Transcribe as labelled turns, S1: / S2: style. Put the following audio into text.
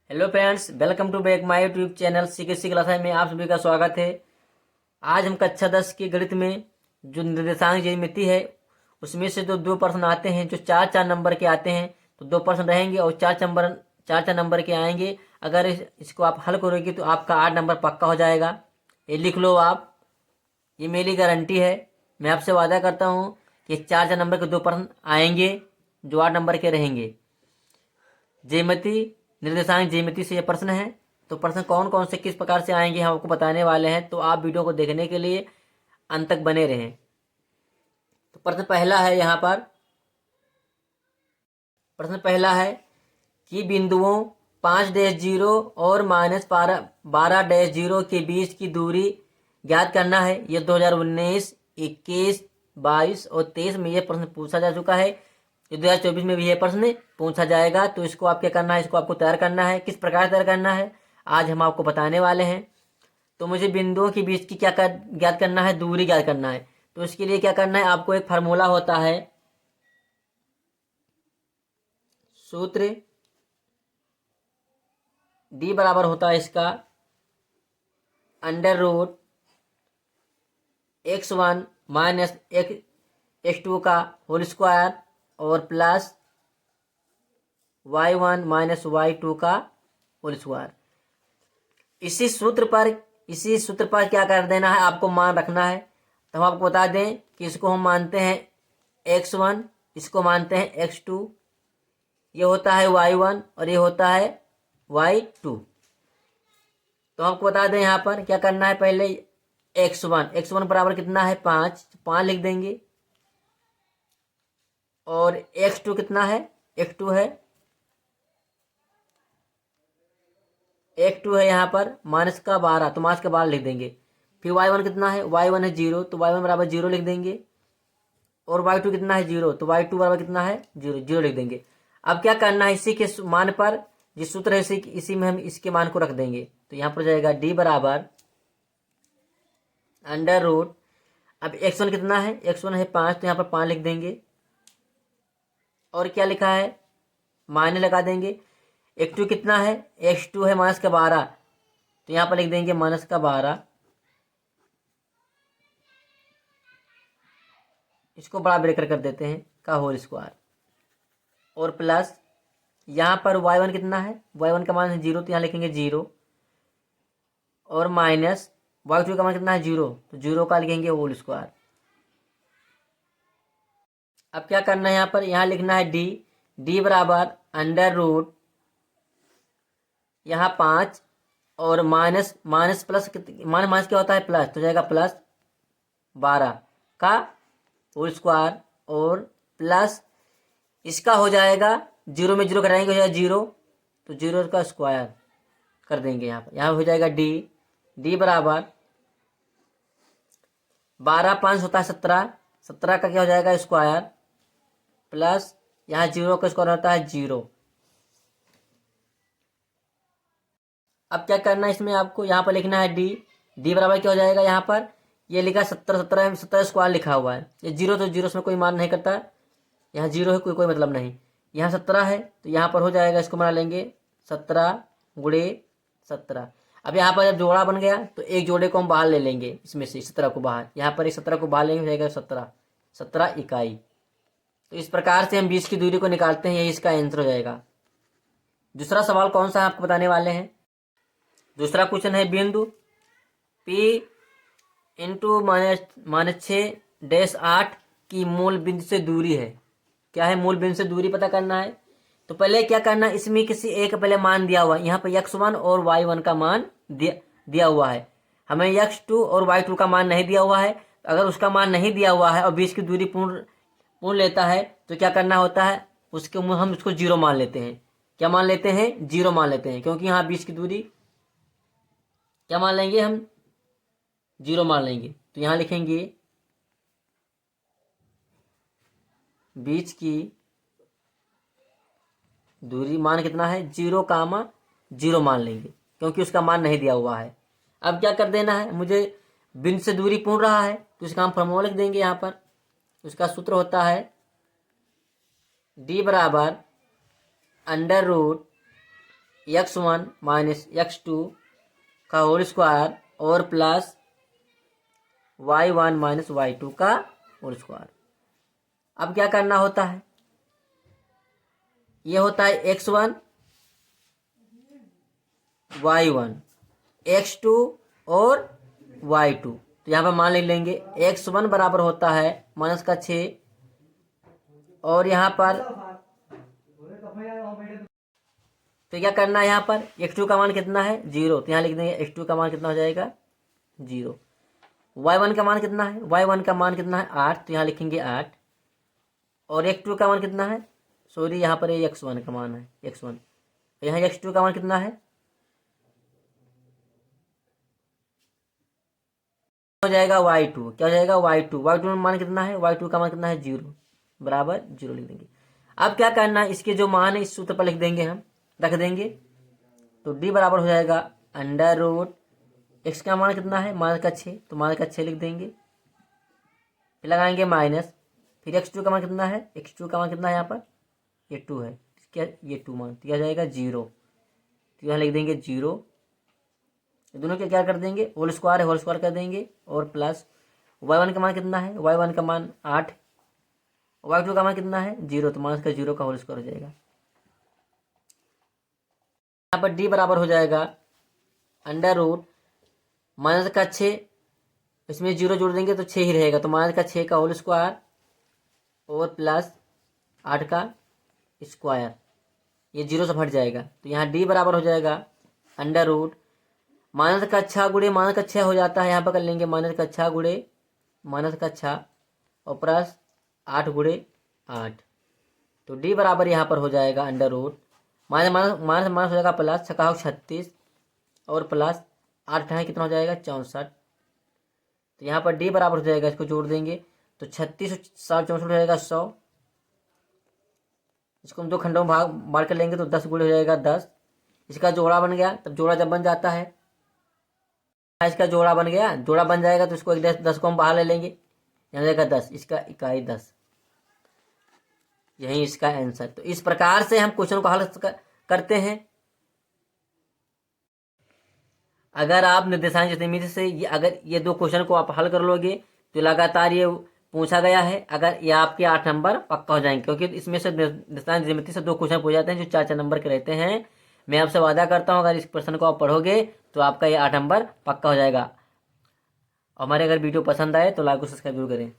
S1: Hello friends, welcome to back my YouTube channel CK class में आप सभी का स्वागत है। आज हम कक्षा 10 के गणित में जो निर्देशांक ज्यामिति है उसमें से जो दो प्रश्न आते हैं जो चार चार नंबर के आते हैं, तो दो प्रश्न रहेंगे और चार चार नंबर के आएंगे। अगर इसको आप हल करोगे तो आपका 8 नंबर पक्का हो जाएगा। ये लिख लो आप, ये मेरी गारंटी है। मैं आपसे वादा करता हूँ कि चार चार नंबर के दो प्रश्न आएंगे जो 8 नंबर के रहेंगे। ज्यामिति निर्देशांक ज्यामिति से ये प्रश्न है। तो प्रश्न कौन कौन से किस प्रकार से आएंगे हम आपको बताने वाले हैं, तो आप वीडियो को देखने के लिए अंत तक बने रहें। तो प्रश्न पहला है यहाँ पर। प्रश्न पहला है कि बिंदुओं 5-0 और -12-0 के बीच की दूरी ज्ञात करना है। ये 2019, 21, 22 और 23 में ये प्रश्न पूछा जा चुका है। ये 2024 में भी ये प्रश्न पूछा जाएगा। तो इसको आप क्या करना है, इसको आपको तैयार करना है। किस प्रकार तैयार करना है आज हम आपको बताने वाले हैं। तो मुझे बिंदुओं के बीच की ज्ञात करना है, दूरी ज्ञात करना है। तो इसके लिए क्या करना है, आपको एक फार्मूला होता है, सूत्र D बराबर होता है इसका √(x1 - x2) का होल स्क्वायर और प्लस y1 - y2 का होल स्क्वायर। इसी सूत्र पर क्या कर देना है, आपको मान रखना है। तो हम आपको बता दें कि इसको हम मानते हैं x1, इसको मानते हैं x2, ये होता है y1 और ये होता है y2। तो आपको बता दें यहाँ पर क्या करना है, पहले x1 बराबर कितना है 5 लिख देंगे। और x2 कितना है, x2 है यहाँ पर -12, तो -12 लिख देंगे। फिर y1 कितना है, y1 है 0, तो y1 बराबर 0 लिख देंगे। और y2 कितना है 0, तो y2 बराबर कितना है 0 लिख देंगे। अब क्या करना है, इसी के मान पर जिस सूत्र है इसी में हम इसके मान को रख देंगे। तो यहाँ पर जाएगा D बराबर √, अब x1 कितना है, x1 है 5, तो यहाँ पर 5 लिख देंगे। और क्या लिखा है, माइनस लगा देंगे। x2 कितना है, x2 है -12, तो यहाँ पर लिख देंगे -12। इसको बड़ा ब्रेकर कर देते हैं का होल स्क्वायर और प्लस यहाँ पर y1 कितना है, y1 का मान है 0, तो यहाँ लिखेंगे 0 और माइनस y2 का मान कितना है 0, तो 0 का लिखेंगे होल स्क्वायर। अब क्या करना है, यहाँ पर यहाँ लिखना है D बराबर √, यहाँ 5 और माइनस प्लस माइनस क्या होता है प्लस, तो जाएगा +12 का होल स्क्वायर और प्लस इसका हो जाएगा 0 में 0 घटाएंगे, हो जाएगा 0, तो 0 का स्क्वायर कर देंगे। यहाँ हो जाएगा D बराबर 12 5 होता है 17 का क्या हो जाएगा स्क्वायर प्लस यहाँ 0 का स्क्वायर होता है 0। अब क्या करना है, इसमें आपको यहाँ पर लिखना है D बराबर क्या हो जाएगा, यहाँ पर ये लिखा 17 स्क्वायर लिखा हुआ है। ये 0 तो 0 में कोई मान नहीं करता, यहाँ 0 है, कोई मतलब नहीं। यहाँ 17 है, तो यहाँ पर हो जाएगा, इसको बना लेंगे 17 × 17। अब यहाँ पर जब जोड़ा बन गया तो एक जोड़े को हम बाहर ले लेंगे, इसमें से 17 को बाहर, यहाँ पर 17 को बाहर लेंगे, हो जाएगा 17 इकाई। तो इस प्रकार से हम 20 की दूरी को निकालते हैं, यही इसका आंसर हो जाएगा। दूसरा सवाल कौन सा आपको बताने वाले हैं। दूसरा क्वेश्चन है, बिंदु P × -6-8 की मूल बिंदु से दूरी है। क्या है, मूल बिंदु से दूरी पता करना है। तो पहले क्या करना है, इसमें किसी एक पहले मान दिया हुआ है, यहाँ पर x1 और y1 का मान दिया हुआ है। हमें x2 और y2 का मान नहीं दिया हुआ है। अगर उसका मान नहीं दिया हुआ है और 20 की दूरी पूर्ण लेता है तो क्या करना होता है, उसके हम उसको 0 मान लेते हैं। क्या मान लेते हैं, 0 मान लेते हैं, क्योंकि यहाँ 20 की दूरी क्या मान लेंगे, हम 0 मान लेंगे। तो यहाँ लिखेंगे 20 की दूरी मान कितना है 0, मान लेंगे, क्योंकि उसका मान नहीं दिया हुआ है। अब क्या कर देना है, मुझे बिंदु से दूरी पूर्ण रहा है तो इसका हम फॉर्मूला लिख देंगे। यहाँ पर उसका सूत्र होता है D बराबर √, x1 माइनस x2 का होल स्क्वायर और प्लस y1 माइनस y2 का होल स्क्वायर। अब क्या करना होता है, ये होता है x1 y1 x2 और y2। तो यहाँ पर मान ले लेंगे x1 बराबर होता है माइनस का 6 और यहाँ पर तो क्या करना है, यहाँ पर x2 का मान कितना है 0, तो यहाँ लिख देंगे x2 का मान कितना हो जाएगा 0। y1 का मान कितना है, y1 का मान कितना है 8, तो यहाँ लिखेंगे 8 और x2 का मान कितना है, सॉरी यहाँ पर ये x1 का मान है x1, तो यहाँ x2 का मान कितना है हो जाएगा y2, क्या हो जाएगा y2 में मान कितना है, y2 का मान कितना है 0 बराबर 0 लिख देंगे। अब क्या करना है, इसके जो मान है इस सूत्र पर लिख देंगे, हम रख देंगे। तो d बराबर हो जाएगा अंडर रूट x का मान कितना है माइनस का 6, तो माइनस का 6 लिख देंगे, फिर लगाएंगे माइनस, फिर x2 का मान कितना है, x2 का मान कितना है यहाँ पर ये 2 है, क्या ये 2 मान, तो क्या जाएगा 0, तो यहाँ लिख देंगे 0, दोनों के क्या कर देंगे होल स्क्वायर है, होल स्क्वायर कर देंगे और प्लस y1 का मान कितना है, y1 का मान 8, y2 का मान कितना है 0, तो माइनस का 0 का होल स्क्वायर हो जाएगा। यहाँ पर d बराबर हो जाएगा अंडर रूट माइनस का 6, इसमें 0 जोड़ देंगे तो 6 ही रहेगा, तो माइनस का 6 का होल स्क्वायर और प्लस 8 का स्क्वायर, ये 0 से हट जाएगा, तो यहाँ d बराबर हो जाएगा अंडर रूट माइनस का 6 गुणे माइनस का 6 हो जाता है, यहाँ पर कर लेंगे माइनस का 6 गुणे माइनस का 6 और प्लस 8 गुणे 8, तो d बराबर यहाँ पर हो जाएगा under root minus minus minus minus हो जाएगा प्लस 6 का 36 और प्लस 8 है कितना हो जाएगा 64, तो यहाँ पर d बराबर हो जाएगा, इसको जोड़ देंगे तो 36 और 64 हो जाएगा 100, इसको हम दो खंडों में बांट कर लेंगे तो 10 गुणे हो जाएगा 10, इसका जोड़ा बन गया। तब जोड़ा जब बन जाता है, इसका जोड़ा बन गया, जोड़ा बन जाएगा तो इसको 10 को हम बाहर ले लेंगे, यहाँ जाएगा 10, इसका इकाई 10, यही इसका आंसर। तो इस प्रकार से हम क्वेश्चन को हल करते हैं। अगर आप निर्देशांक ज्यामिति से अगर ये दो क्वेश्चन को आप हल कर लोगे तो लगातार ये पूछा गया है, अगर ये आपके 8 नंबर पक्का हो जाएंगे, क्योंकि इसमें से निर्देशांक ज्यामिति से 2 क्वेश्चन पूछ जाते हैं जो 4-4 नंबर के रहते हैं। मैं आपसे वादा करता हूँ अगर इस प्रश्न को आप पढ़ोगे तो आपका ये 8 नंबर पक्का हो जाएगा। हमारे अगर वीडियो पसंद आए तो लाइक और सब्सक्राइब जरूर करें।